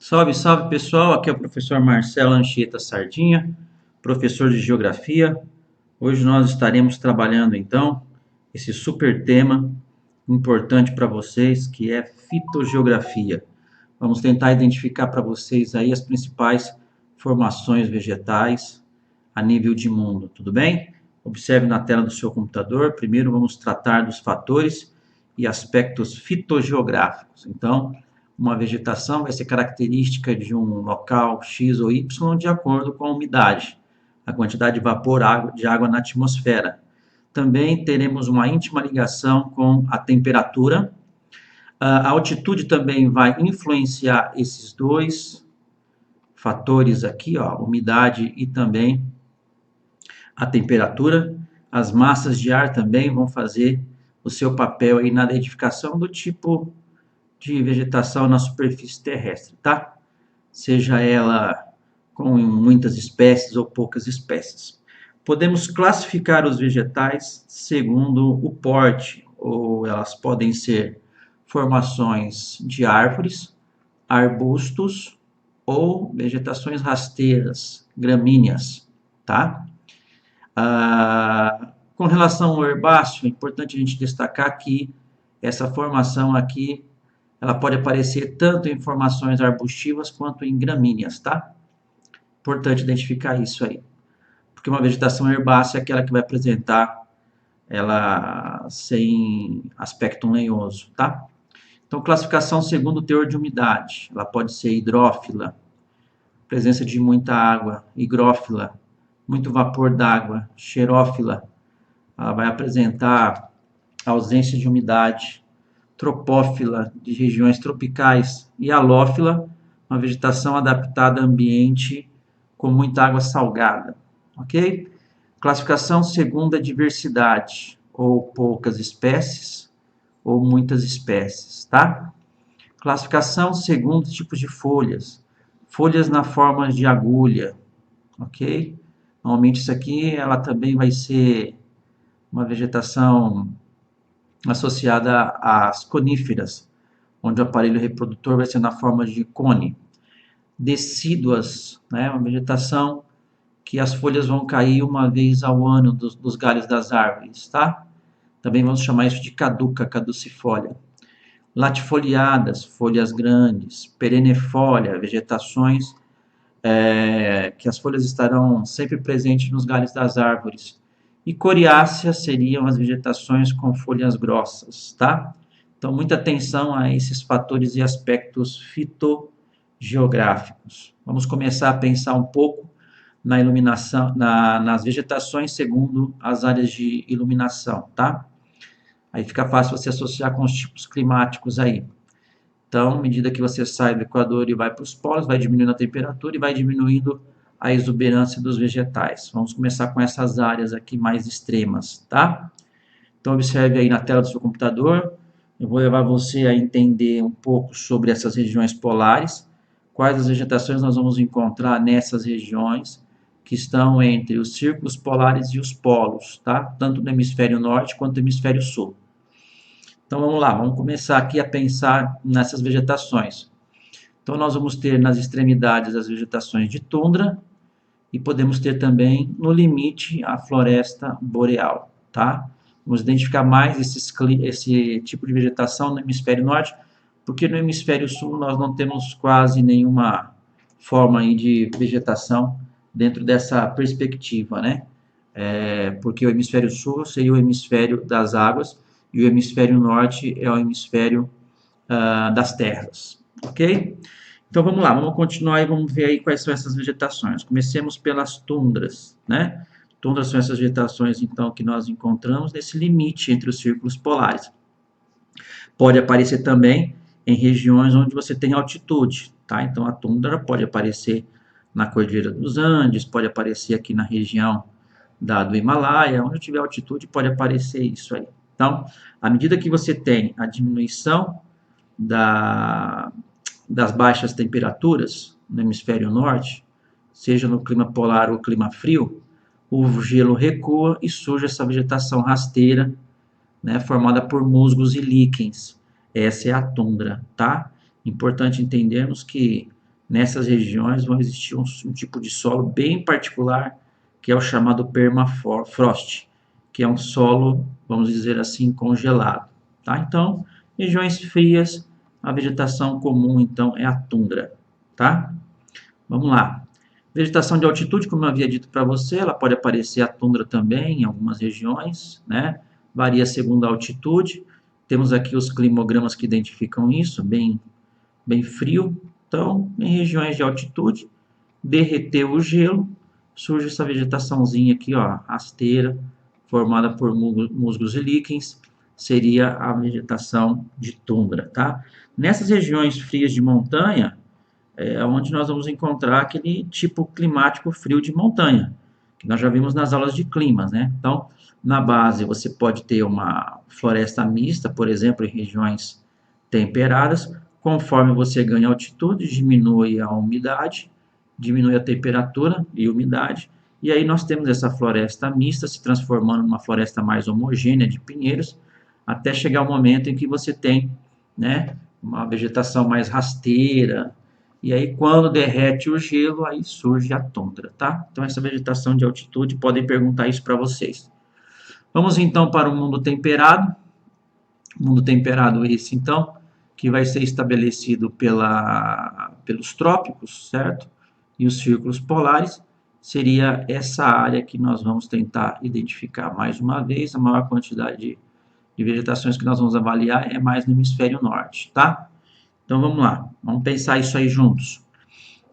Salve, salve pessoal, aqui é o professor Marcelo Anchieta Sardinha, professor de Geografia. Hoje nós estaremos trabalhando então esse super tema importante para vocês que é fitogeografia. Vamos tentar identificar para vocês aí as principais formações vegetais a nível de mundo, tudo bem? Observe na tela do seu computador. Primeiro vamos tratar dos fatores e aspectos fitogeográficos. Então, uma vegetação vai ser característica de um local X ou Y de acordo com a umidade, a quantidade de vapor de água na atmosfera. Também teremos uma íntima ligação com a temperatura. A altitude também vai influenciar esses dois fatores aqui, ó, umidade e também a temperatura. As massas de ar também vão fazer o seu papel aí na identificação do tipo de vegetação na superfície terrestre, tá? Seja ela com muitas espécies ou poucas espécies. Podemos classificar os vegetais segundo o porte, ou elas podem ser formações de árvores, arbustos ou vegetações rasteiras, gramíneas, tá? Com relação ao herbáceo, é importante a gente destacar que essa formação aqui ela pode aparecer tanto em formações arbustivas quanto em gramíneas, tá? Importante identificar isso aí. Porque uma vegetação herbácea é aquela que vai apresentar ela sem aspecto lenhoso, tá? Então, classificação segundo o teor de umidade. Ela pode ser hidrófila, presença de muita água, higrófila, muito vapor d'água, xerófila, ela vai apresentar ausência de umidade, tropófila, de regiões tropicais, e halófila, uma vegetação adaptada a ambiente com muita água salgada, ok? Classificação segundo a diversidade, ou poucas espécies, ou muitas espécies, tá? Classificação segundo tipos de folhas, folhas na forma de agulha, ok? Normalmente isso aqui, ela também vai ser uma vegetação associada às coníferas, onde o aparelho reprodutor vai ser na forma de cone. Decíduas, né, uma vegetação que as folhas vão cair uma vez ao ano dos galhos das árvores, tá? Também vamos chamar isso de caduca, caducifólia. Latifoliadas, folhas grandes. Perennifólia, vegetações que as folhas estarão sempre presentes nos galhos das árvores. E coriáceas seriam as vegetações com folhas grossas, tá? Então, muita atenção a esses fatores e aspectos fitogeográficos. Vamos começar a pensar um pouco na iluminação, nas vegetações segundo as áreas de iluminação, tá? Aí fica fácil você associar com os tipos climáticos aí. Então, à medida que você sai do Equador e vai para os polos, vai diminuindo a temperatura e vai diminuindo a exuberância dos vegetais. Vamos começar com essas áreas aqui mais extremas, tá? Então, observe aí na tela do seu computador. Eu vou levar você a entender um pouco sobre essas regiões polares, quais as vegetações nós vamos encontrar nessas regiões que estão entre os círculos polares e os polos, tá? Tanto no hemisfério norte quanto no hemisfério sul. Então vamos lá, vamos começar aqui a pensar nessas vegetações. Então nós vamos ter nas extremidades as vegetações de tundra e podemos ter também no limite a floresta boreal, tá? Vamos identificar mais esse tipo de vegetação no hemisfério norte, porque no hemisfério sul nós não temos quase nenhuma forma aí de vegetação dentro dessa perspectiva, né? Porque o hemisfério sul seria o hemisfério das águas e o hemisfério norte é o hemisfério das terras, ok? Então vamos lá, vamos continuar e vamos ver aí quais são essas vegetações. Comecemos pelas tundras, né? Tundras são essas vegetações, então, que nós encontramos nesse limite entre os círculos polares. Pode aparecer também em regiões onde você tem altitude, tá? Então a tundra pode aparecer na Cordilheira dos Andes, pode aparecer aqui na região do Himalaia, onde tiver altitude pode aparecer isso aí. Então, à medida que você tem a diminuição das baixas temperaturas no hemisfério norte, seja no clima polar ou clima frio, o gelo recua e surge essa vegetação rasteira, né, formada por musgos e líquens. Essa é a tundra, tá? Importante entendermos que nessas regiões vão existir um tipo de solo bem particular, que é o chamado permafrost, que é um solo, vamos dizer assim, congelado. Tá? Então, regiões frias, a vegetação comum, então, é a tundra. Tá? Vamos lá. Vegetação de altitude, como eu havia dito para você, ela pode aparecer a tundra também em algumas regiões, né? Varia segundo a altitude. Temos aqui os climogramas que identificam isso, bem frio. Então, em regiões de altitude, derreteu o gelo, surge essa vegetaçãozinha aqui, ó, rasteira, formada por musgos e líquens, seria a vegetação de tundra, tá? Nessas regiões frias de montanha, é onde nós vamos encontrar aquele tipo climático frio de montanha, que nós já vimos nas aulas de climas, né? Então, na base, você pode ter uma floresta mista, por exemplo, em regiões temperadas. Conforme você ganha altitude, diminui a umidade, diminui a temperatura e umidade, e aí nós temos essa floresta mista se transformando numa floresta mais homogênea de pinheiros, até chegar o momento em que você tem, né, uma vegetação mais rasteira, e aí quando derrete o gelo, aí surge a tundra, tá? Então essa vegetação de altitude, podem perguntar isso para vocês. Vamos então para o mundo temperado. Mundo temperado esse então, que vai ser estabelecido pelos trópicos, certo? E os círculos polares, seria essa área que nós vamos tentar identificar mais uma vez. A maior quantidade de vegetações que nós vamos avaliar é mais no hemisfério norte, tá? Então vamos lá, vamos pensar isso aí juntos.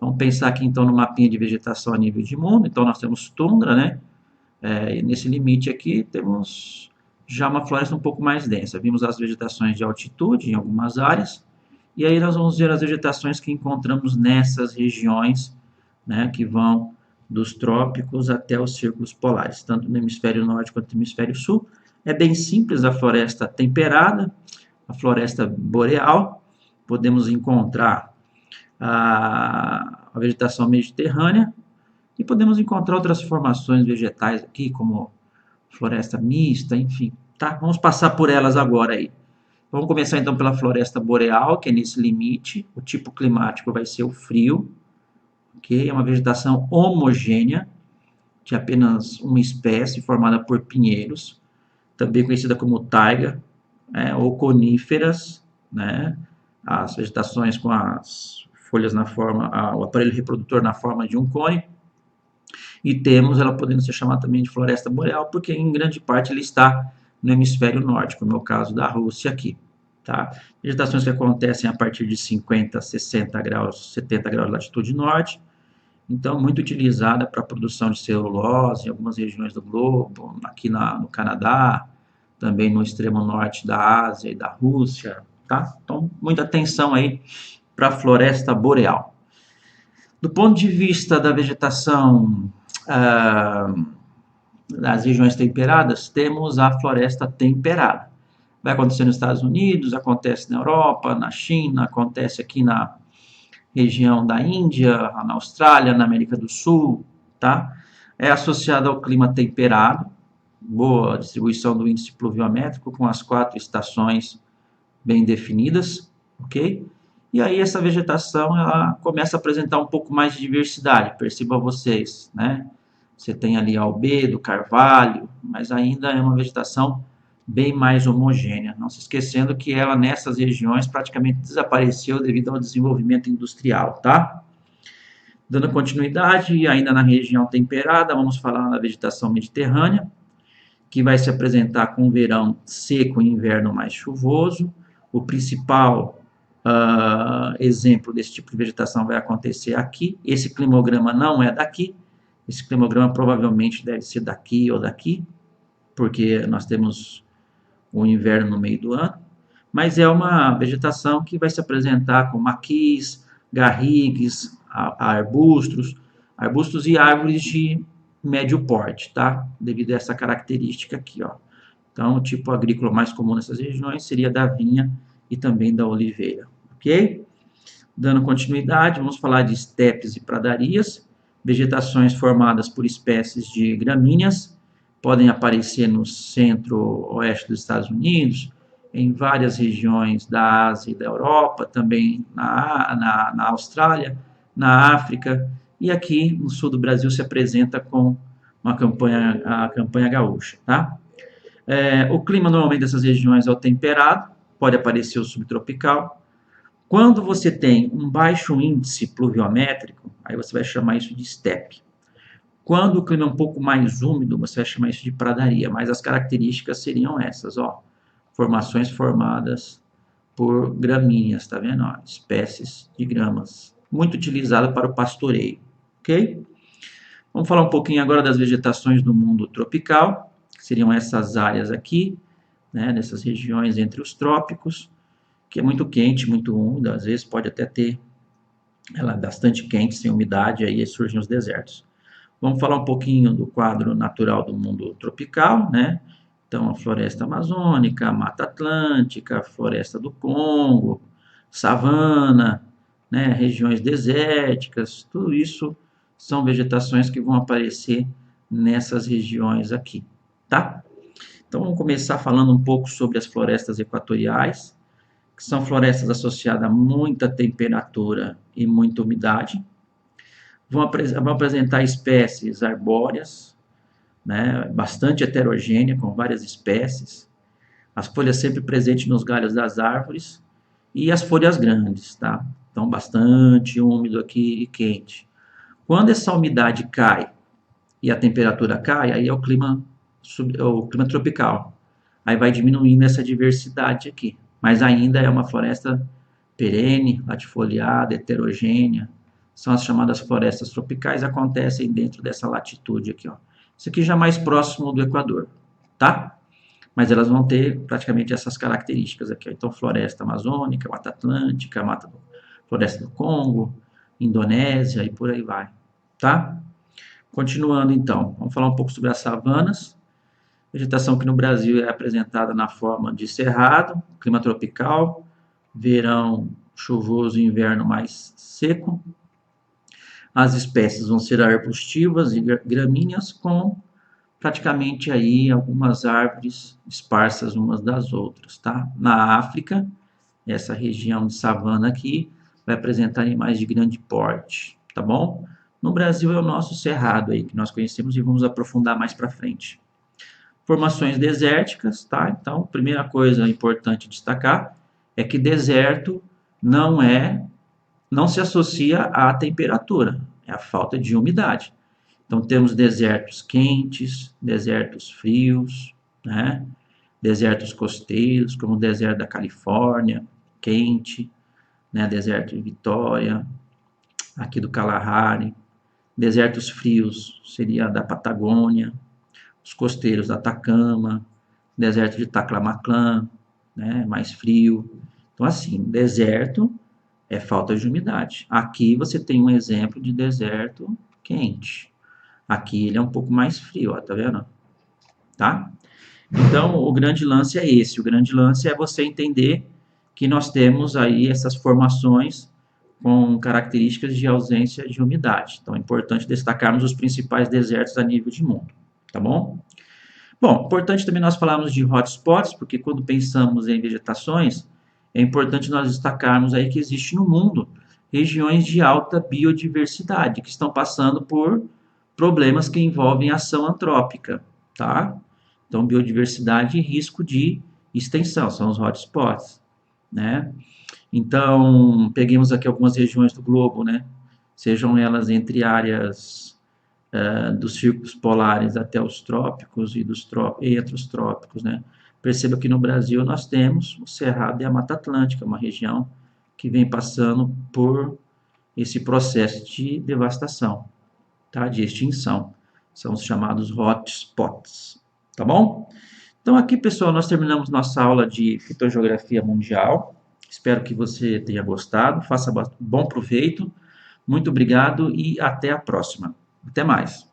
Vamos pensar aqui então no mapinha de vegetação a nível de mundo. Então nós temos tundra, né? E nesse limite aqui temos já uma floresta um pouco mais densa. Vimos as vegetações de altitude em algumas áreas. E aí nós vamos ver as vegetações que encontramos nessas regiões, né, que vão dos trópicos até os círculos polares, tanto no hemisfério norte quanto no hemisfério sul. É bem simples a floresta temperada, a floresta boreal. Podemos encontrar a vegetação mediterrânea e podemos encontrar outras formações vegetais aqui, como floresta mista, enfim, tá? Vamos passar por elas agora aí. Vamos começar então pela floresta boreal, que é nesse limite. O tipo climático vai ser o frio, ok? É uma vegetação homogênea, de apenas uma espécie, formada por pinheiros, também conhecida como taiga, ou coníferas, né? As vegetações com as folhas na forma, o aparelho reprodutor na forma de um cone. E temos ela podendo ser chamada também de floresta boreal, porque em grande parte ele está no hemisfério norte, como é o caso da Rússia aqui. Tá? Vegetações que acontecem a partir de 50, 60 graus, 70 graus de latitude norte, então muito utilizada para a produção de celulose em algumas regiões do globo, aqui no Canadá, também no extremo norte da Ásia e da Rússia. Tá? Então, muita atenção aí para a floresta boreal. Do ponto de vista da vegetação das regiões temperadas, temos a floresta temperada. Vai acontecer nos Estados Unidos, acontece na Europa, na China, acontece aqui na região da Índia, na Austrália, na América do Sul, tá? É associada ao clima temperado, boa distribuição do índice pluviométrico, com as 4 estações bem definidas, ok? E aí essa vegetação ela começa a apresentar um pouco mais de diversidade, percebam vocês, né? Você tem ali a albedo, carvalho, mas ainda é uma vegetação bem mais homogênea. Não se esquecendo que ela nessas regiões praticamente desapareceu devido ao desenvolvimento industrial, tá? Dando continuidade, ainda na região temperada, vamos falar da vegetação mediterrânea, que vai se apresentar com verão seco e inverno mais chuvoso. O principal exemplo desse tipo de vegetação vai acontecer aqui. Esse climograma não é daqui. Esse climograma provavelmente deve ser daqui ou daqui, porque nós temos o inverno no meio do ano. Mas é uma vegetação que vai se apresentar com maquis, garrigues, arbustos e árvores de médio porte, tá? Devido a essa característica aqui, ó. Então, o tipo agrícola mais comum nessas regiões seria da vinha e também da oliveira, ok? Dando continuidade, vamos falar de estepes e pradarias, vegetações formadas por espécies de gramíneas, podem aparecer no centro-oeste dos Estados Unidos, em várias regiões da Ásia e da Europa, também na Austrália, na África, e aqui no sul do Brasil se apresenta com a campanha gaúcha, tá? O clima normalmente dessas regiões é o temperado, pode aparecer o subtropical. Quando você tem um baixo índice pluviométrico, aí você vai chamar isso de estepe. Quando o clima é um pouco mais úmido, você vai chamar isso de pradaria, mas as características seriam essas, ó. Formações formadas por gramíneas, tá vendo? Ó, espécies de gramas, muito utilizada para o pastoreio, ok? Vamos falar um pouquinho agora das vegetações do mundo tropical, que seriam essas áreas aqui, né, nessas regiões entre os trópicos, que é muito quente, muito úmida, às vezes pode até ter ela bastante quente, sem umidade, aí surgem os desertos. Vamos falar um pouquinho do quadro natural do mundo tropical, né? Então, a floresta amazônica, a Mata Atlântica, a floresta do Congo, savana, né? Regiões desérticas, tudo isso são vegetações que vão aparecer nessas regiões aqui, tá? Então, vamos começar falando um pouco sobre as florestas equatoriais, que são florestas associadas a muita temperatura e muita umidade. Vão apresentar espécies arbóreas, né, bastante heterogênea, com várias espécies. As folhas sempre presentes nos galhos das árvores e as folhas grandes, tá? Então, bastante úmido aqui e quente. Quando essa umidade cai e a temperatura cai, aí é o clima tropical. Aí vai diminuindo essa diversidade aqui. Mas ainda é uma floresta perene, latifoliada, heterogênea. São as chamadas florestas tropicais, acontecem dentro dessa latitude aqui, ó. Isso aqui já mais próximo do Equador, tá? Mas elas vão ter praticamente essas características aqui, ó. Então, floresta amazônica, Mata Atlântica, floresta do Congo, Indonésia e por aí vai, tá? Continuando então, vamos falar um pouco sobre as savanas. Vegetação que no Brasil é apresentada na forma de cerrado, clima tropical, verão chuvoso e inverno mais seco. As espécies vão ser arbustivas e gramíneas, com praticamente aí algumas árvores esparsas umas das outras, tá? Na África, essa região de savana aqui vai apresentar animais de grande porte, tá bom? No Brasil é o nosso cerrado aí que nós conhecemos e vamos aprofundar mais para frente. Formações desérticas, tá? Então, primeira coisa importante destacar é que deserto não se associa à temperatura, é a falta de umidade. Então, temos desertos quentes, desertos frios, né? Desertos costeiros, como o deserto da Califórnia, quente, né? Deserto de Vitória, aqui do Kalahari. Desertos frios seria da Patagônia, os costeiros da Atacama, deserto de Taklamakan, né? Mais frio. Então, assim, deserto é falta de umidade. Aqui você tem um exemplo de deserto quente. Aqui ele é um pouco mais frio, ó, tá vendo? Tá? Então, o grande lance é esse. O grande lance é você entender que nós temos aí essas formações com características de ausência de umidade. Então, é importante destacarmos os principais desertos a nível de mundo, tá bom? Bom, importante também nós falarmos de hotspots, porque quando pensamos em vegetações, é importante nós destacarmos aí que existe no mundo regiões de alta biodiversidade, que estão passando por problemas que envolvem ação antrópica, tá? Então, biodiversidade e risco de extensão, são os hotspots, né? Então, peguemos aqui algumas regiões do globo, né? Sejam elas entre áreas dos círculos polares até os trópicos e entre os trópicos, né? Perceba que no Brasil nós temos o Cerrado e a Mata Atlântica, uma região que vem passando por esse processo de devastação, tá? De extinção. São os chamados hotspots, tá bom? Então aqui, pessoal, nós terminamos nossa aula de fitogeografia mundial. Espero que você tenha gostado, faça bom proveito. Muito obrigado e até a próxima. Até mais.